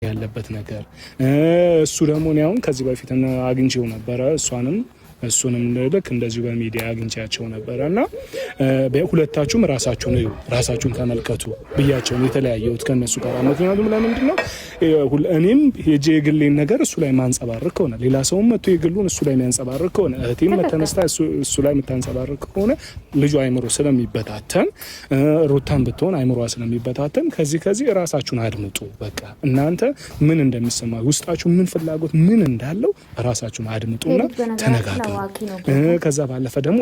ያለበት ነገር እሱ ደግሞ ነው ከዚህ በፊት አግኝቼው ነበር እሱንም ልክ እንደዚሁ በሚዲያ አግኝቻቸው ነበርና በሁለታችሁም ራሳችሁን ተመልከቱ ብያቸው የተለያየሁት ከነሱ ጋር ምክንያቱም ለምንድነው እኔም የግሌን ነገር እሱ ላይ ማንጸባረቅ ከሆነ ሌላ ሰውም መጥቶ የግሉን እሱ ላይ የሚያንጸባርቅ ከሆነ እህቴም መተነስታ እሱ ላይ የምታንጸባርቅ ከሆነ ልጁ አይምሮ ስለሚበታተን ሩታን ብትሆን አይምሮዋ ስለሚበታተን ከዚህ ራሳችሁን አድምጡ በቃ እናንተ ምን እንደሚሰማ ውስጣችሁ ምን ፍላጎት ምን እንዳለው ራሳችሁን አድምጡና ተነጋገሩ ከዛ ባለፈ ደግሞ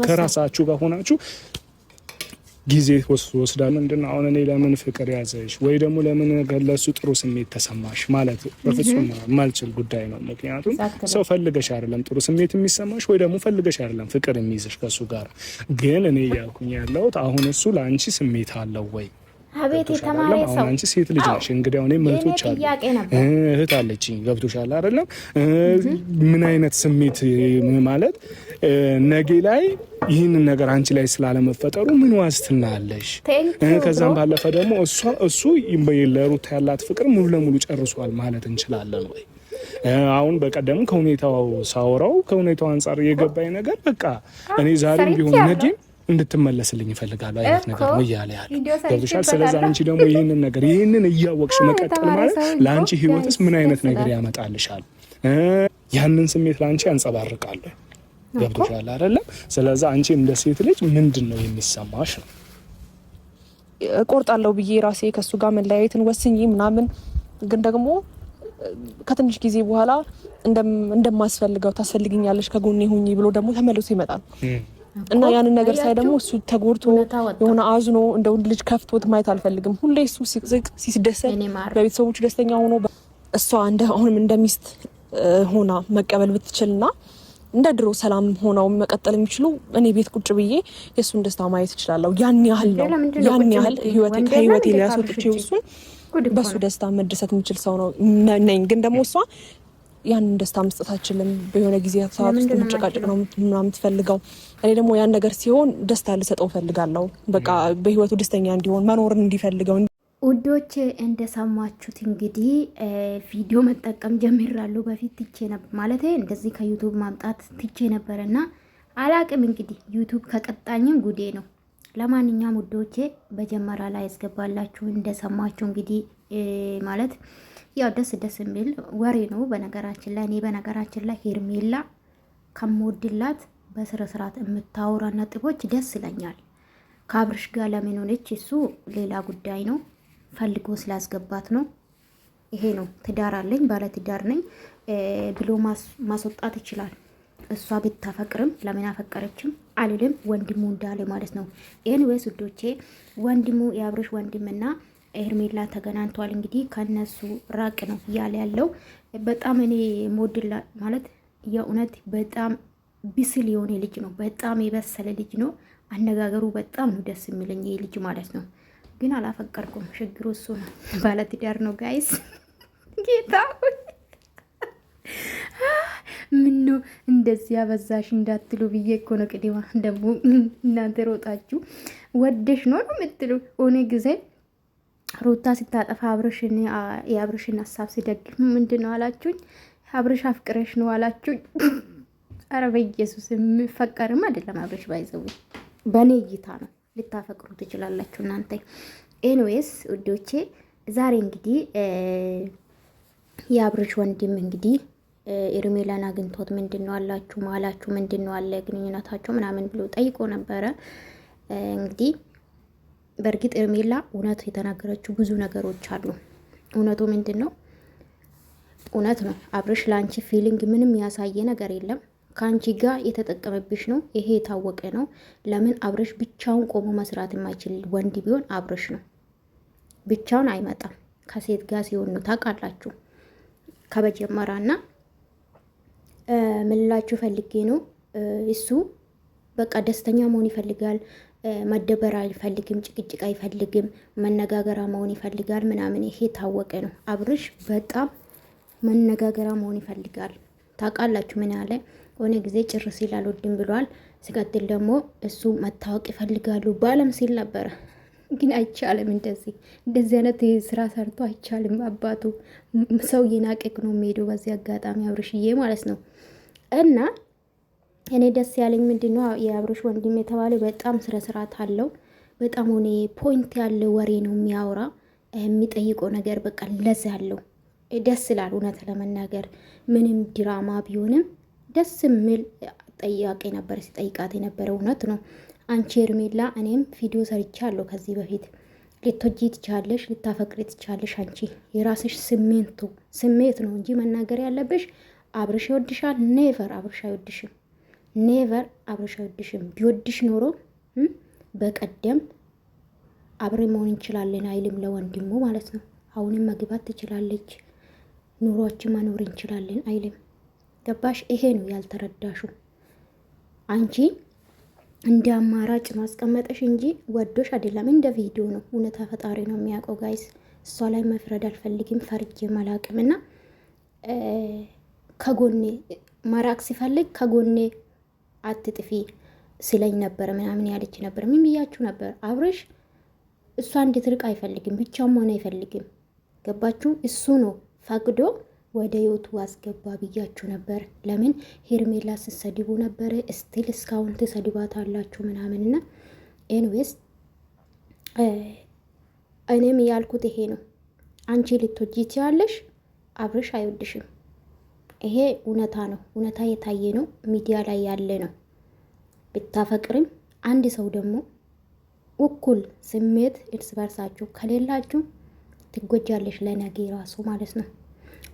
ከራሳችሁ ጋር ሆናችሁ ጊዜ ወስዳችሁ ምንድነው አሁን እኔ ለምን ፍቅር ያዘሽ ወይ ደግሞ ለምን ገለሱ ጥሩ ስሜት ተሰማሽ ማለት በፍጹም ማልችል ጉዳይ ነው ምክንያቱም ሰው ፈልገሽ አይደለም ጥሩ ስሜት የሚሰማሽ ወይ ደግሞ ፈልገሽ አይደለም ፍቅር የሚይዝሽ ከሱ ጋር ግን እኔ ያልኩኝ ያለሁት አሁን እሱ ለአንቺ ስሜት አለው ወይ አቤት የተማረ ሰው አንቺ ሴት ልጅ ነሽ እንግዲህ አሁን እህቶች አሉ እህት አለችኝ ገብቶሻል አይደለም ምን አይነት ስሜት ማለት ነገ ላይ ይህንን ነገር አንቺ ላይ ስላለመፈጠሩ ምን ዋስትና አለሽ ከዛም ባለፈ ደግሞ እሱ ለሩታ ያላት ፍቅር ሙሉ ለሙሉ ጨርሷል ማለት እንችላለን ወይ አሁን በቀደም ከሁኔታው ሳወራው ከሁኔታው አንፃር የገባኝ ነገር በቃ እኔ ዛሬም ቢሆን ነገ እንድትመለስልኝ ይፈልጋል አይነት ነገር ነው ያለ ገብቶሻል ስለዚህ አንቺ ደግሞ ይሄንን እያወቅሽ መቀጠል ማለት ለአንቺ ህይወትስ ምን አይነት ነገር ያመጣልሻል ያንን ስሜት ለአንቺ ያንጸባርቃል ገብቶሻል አይደለም ስለዚህ አንቺ እንደ ሴት ልጅ ምንድነው የሚሰማሽ ነው ቆርጣለሁ ብዬ ራሴ ከሱ ጋር መለያየትን ወስኜ ምናምን ግን ደግሞ ከትንሽ ጊዜ በኋላ እንደማስፈልገው ታስፈልግኛለሽ ከጎኔ ሁኚ ብሎ ደግሞ ተመልሶ ይመጣል እና ያንን ነገር ሳይ ደግሞ እሱ ተጎርቶ የሆነ አዝኖ እንደ ወንድ ልጅ ከፍቶት ማየት አልፈልግም ሁሌ እሱ ሲደሰት በቤተሰቦቹ ደስተኛ ሆኖ እሷ አሁንም እንደሚስት ሆና መቀበል ብትችልና እንደ ድሮ ሰላም ሆነው መቀጠል የሚችሉ እኔ ቤት ቁጭ ብዬ የሱን ደስታ ማየት እችላለሁ ያን ያህል ህይወቴ ሊያስወጥቼው እሱን በሱ ደስታ መደሰት የሚችል ሰው ነው ነኝ ግን ደግሞ እሷ ያንን ደስታ መስጠት አችልም በሆነ ጊዜ ሰዓት ውስጥ መጨቃጨቅ ነው ምናምን ትፈልገው እኔ ደግሞ ያን ነገር ሲሆን ደስታ ልሰጠው ፈልጋለሁ በቃ በህይወቱ ደስተኛ እንዲሆን መኖርን እንዲፈልገው ውዶቼ እንደሰማችሁት እንግዲህ ቪዲዮ መጠቀም ጀምራለሁ በፊት ትቼ ነበር ማለት እንደዚህ ከዩቲዩብ ማምጣት ትቼ ነበርና አላቅም እንግዲህ ዩቲዩብ ከቀጣኝም ጉዴ ነው ለማንኛውም ውዶቼ በጀመራ ላይ ያስገባላችሁ እንደሰማችሁ እንግዲህ ማለት ያው ደስ የሚል ወሬ ነው በነገራችን ላይ እኔ በነገራችን ላይ ሄርሜላ ከመወድላት በስነ ስርዓት የምታወራ ነጥቦች ደስ ይለኛል ከአብርሽ ጋር ለምን ሆነች እሱ ሌላ ጉዳይ ነው ፈልጎ ስላስገባት ነው ይሄ ነው ትዳር አለኝ ባለ ትዳር ነኝ ብሎ ማስወጣት ይችላል እሷ ብታፈቅርም ለምን አፈቀረችም አልልም ወንድሙ እንዳለ ማለት ነው ኤኒዌይስ ውዶቼ ወንድሙ የአብርሽ ወንድምና ሄርሜላ ተገናኝቷል እንግዲህ ከነሱ ራቅ ነው ያለው በጣም እኔ ሞድላ ማለት የእውነት በጣም ቢስል የሆነ ልጅ ነው በጣም የበሰለ ልጅ ነው አነጋገሩ በጣም ነው ደስ የሚለኝ ይሄ ልጅ ማለት ነው ግን አላፈቀርኩም ችግሩ እሱ ነው ባለ ትዳር ነው ጋይስ ጌታ ምኑ እንደዚህ ያበዛሽ እንዳትሉ ብዬ እኮ ነው ቅዲማ ደግሞ እናንተ ሮጣችሁ ወደሽ ነው የምትሉ ሆነ ጊዜ ሩታ ስታጠፋ የአብርሽን ሀሳብ ሲደግፍ ምንድነው አላችሁኝ አብርሽ አፍቅረሽ ነው አላችሁኝ ኧረ በኢየሱስ የሚፈቀርም አይደለም አብርሽ ባይዘው በኔ እይታ ነው ልታፈቅሩ ትችላላችሁ እናንተ ኤኒዌይስ ውዶቼ ዛሬ እንግዲህ የአብርሽ ወንድም እንግዲህ ሄርሜላን አግኝቶት ምንድነው አላችሁ ማላችሁ ምንድነው አለ ግንኙነታቸው ምናምን ብሎ ጠይቆ ነበረ እንግዲህ በእርግጥ ሄርሜላ እውነት የተናገረችው ብዙ ነገሮች አሉ እውነቱ ምንድነው እውነት ነው አብርሽ ላንቺ ፊሊንግ ምንም ያሳየ ነገር የለም ካንቺ ጋር የተጠቀመብሽ ነው ይሄ የታወቀ ነው ለምን አብርሽ ብቻውን ቆሞ መስራት የማይችል ወንድ ቢሆን አብርሽ ነው ብቻውን አይመጣም ከሴት ጋር ሲሆን ነው ታውቃላችሁ ከበጀመራና ምንላችሁ ፈልጌ ነው እሱ በቃ ደስተኛ መሆን ይፈልጋል መደበር አይፈልግም ጭቅጭቅ አይፈልግም መነጋገራ መሆን ይፈልጋል ምናምን ይሄ ታወቀ ነው አብርሽ በጣም መነጋገራ መሆን ይፈልጋል ታውቃላችሁ ምን ያለ ሆነ ጊዜ ጭር ሲል አልወድም ብሏል ሲቀጥል ደግሞ እሱ መታወቅ ይፈልጋሉ ባለም ሲል ነበር ግን አይቻልም። እንደዚህ አይነት ስራ ሰርቶ አይቻልም። አባቱ ሰው የናቀቅ ነው የሚሄደው። በዚህ አጋጣሚ አብርሽዬ ማለት ነው። እና እኔ ደስ ያለኝ ምንድነው የአብርሽ ወንድም የተባለ በጣም ስነ ስርዓት አለው። በጣም ሆነ ፖይንት ያለ ወሬ ነው የሚያወራ። የሚጠይቀው ነገር በቃ ለዛ አለው። ደስ ይላል። እውነት ለመናገር ምንም ድራማ ቢሆንም ደስ የሚል ጠያቄ ነበር ሲጠይቃት የነበረ እውነት ነው። አንቺ ሄርሜላ እኔም ቪዲዮ ሰርቻለሁ ከዚህ በፊት ልትወጂ ትቻለሽ፣ ልታፈቅሪ ትቻለሽ። አንቺ የራስሽ ስሜት ነው እንጂ መናገር ያለብሽ አብርሽ ይወድሻል? ኔቨር አብርሽ አይወድሽም። ኔቨር አብርሽ አይወድሽም። ቢወድሽ ኖሮ በቀደም አብሬ መሆን እንችላለን አይልም ለወንድሙ ማለት ነው። አሁንም መግባት ትችላለች፣ ኑሯችን መኖር እንችላለን አይልም። ገባሽ? ይሄ ነው ያልተረዳሹ። አንቺ እንደ አማራጭ ማስቀመጠሽ እንጂ ወዶሽ አይደለም። እንደ ቪዲዮ ነው። እውነታ ፈጣሪ ነው የሚያውቀው ጋይስ። እሷ ላይ መፍረድ አልፈልግም፣ ፈርጄ መላቅም እና ከጎኔ መራቅ ሲፈልግ ከጎኔ አትጥፊ ሲለኝ ነበር ምናምን ያለች ነበር። ምን ብያችሁ ነበር? አብርሽ እሷ እንድትርቅ አይፈልግም፣ ብቻም ሆነ አይፈልግም። ገባችሁ? እሱ ነው ፈቅዶ ወደ ህይወቱ አስገባ ብያችሁ ነበር። ለምን ሄርሜላ ስትሰድቡ ነበረ፣ ስቲል እስካሁን ትሰድባት አላችሁ ምናምንና ኤንዌስ እኔም ያልኩት ይሄ ነው። አንቺ ልትወጂ ትያለሽ፣ አብርሽ አይወድሽም። ይሄ እውነታ ነው። እውነታ የታየ ነው፣ ሚዲያ ላይ ያለ ነው። ብታፈቅርም አንድ ሰው ደግሞ እኩል ስሜት እርስ በርሳችሁ ከሌላችሁ ትጎጃለሽ፣ ለነገ ራሱ ማለት ነው።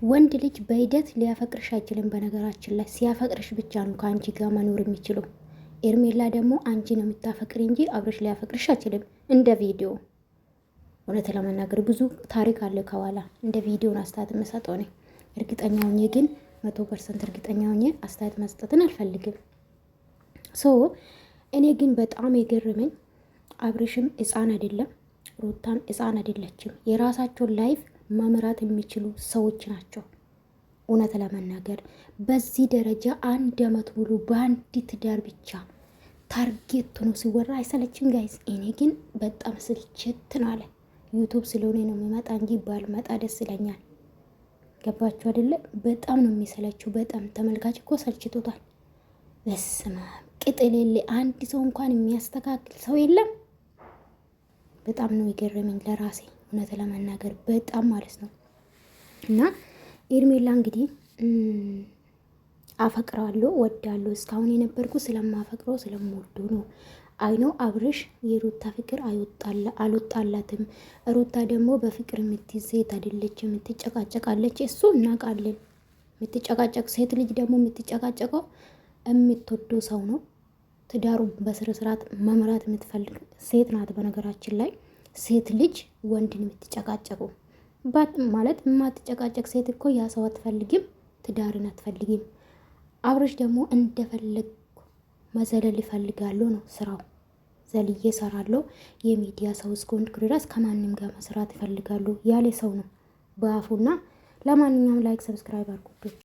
ወንድ ልጅ በሂደት ሊያፈቅርሽ አይችልም። በነገራችን ላይ ሲያፈቅርሽ ብቻ ነው ከአንቺ ጋር መኖር የሚችለው። ኤርሜላ ደግሞ አንቺ ነው የምታፈቅር እንጂ አብርሽ ሊያፈቅርሽ አይችልም። እንደ ቪዲዮ እውነት ለመናገር ብዙ ታሪክ አለ ከኋላ። እንደ ቪዲዮን አስተያየት የምሰጠው ነኝ። እርግጠኛ ሆኜ ግን 100% እርግጠኛ ሆኜ አስተያየት መስጠትን አልፈልግም። እኔ ግን በጣም የገረመኝ አብርሽም ሕፃን አይደለም፣ ሩታም ሕፃን አይደለችም። የራሳቸውን ላይፍ መምራት የሚችሉ ሰዎች ናቸው። እውነት ለመናገር በዚህ ደረጃ 1 ዓመት ሙሉ በአንድ ትዳር ብቻ ታርጌት ሆኖ ሲወራ አይሰለችም ጋይዝ? እኔ ግን በጣም ስልችት ነው አለ። ዩቱብ ስለሆነ ነው የሚመጣ እንጂ ባልመጣ ደስ ይለኛል። ገባችሁ አይደለ? በጣም ነው የሚሰለችው። በጣም ተመልካች እኮ ሰልችቶታል። በስመ አብ ቅጥል የለ አንድ ሰው እንኳን የሚያስተካክል ሰው የለም። በጣም ነው የገረመኝ ለራሴ እውነት ለመናገር በጣም ማለት ነው። እና ኤርሜላ እንግዲህ አፈቅራለሁ ወዳለሁ እስካሁን የነበርኩ ስለማፈቅረው ስለምወዱ ነው። አይኖ አብርሽ የሩታ ፍቅር አልወጣላትም። ሩታ ደግሞ በፍቅር የምትይዝ ሴት አይደለችም፣ የምትጨቃጨቃለች። እሱ እናውቃለን። የምትጨቃጨቅ ሴት ልጅ ደግሞ የምትጨቃጨቀው የምትወደው ሰው ነው። ትዳሩ በስነ ስርዓት መምራት የምትፈልግ ሴት ናት። በነገራችን ላይ ሴት ልጅ ወንድን የምትጨቃጨቁ ማለት የማትጨቃጨቅ ሴት እኮ ያ ሰው አትፈልግም፣ ትዳርን አትፈልግም። አብርሽ ደግሞ እንደፈለግ መዘለል ይፈልጋሉ ነው ስራው። ዘልዬ ሰራለሁ የሚዲያ ሰው እስከሆንኩ ድረስ ከማንም ጋር መስራት ይፈልጋሉ ያለ ሰው ነው በአፉና። ለማንኛውም ላይክ ሰብስክራይብ አድርጉ።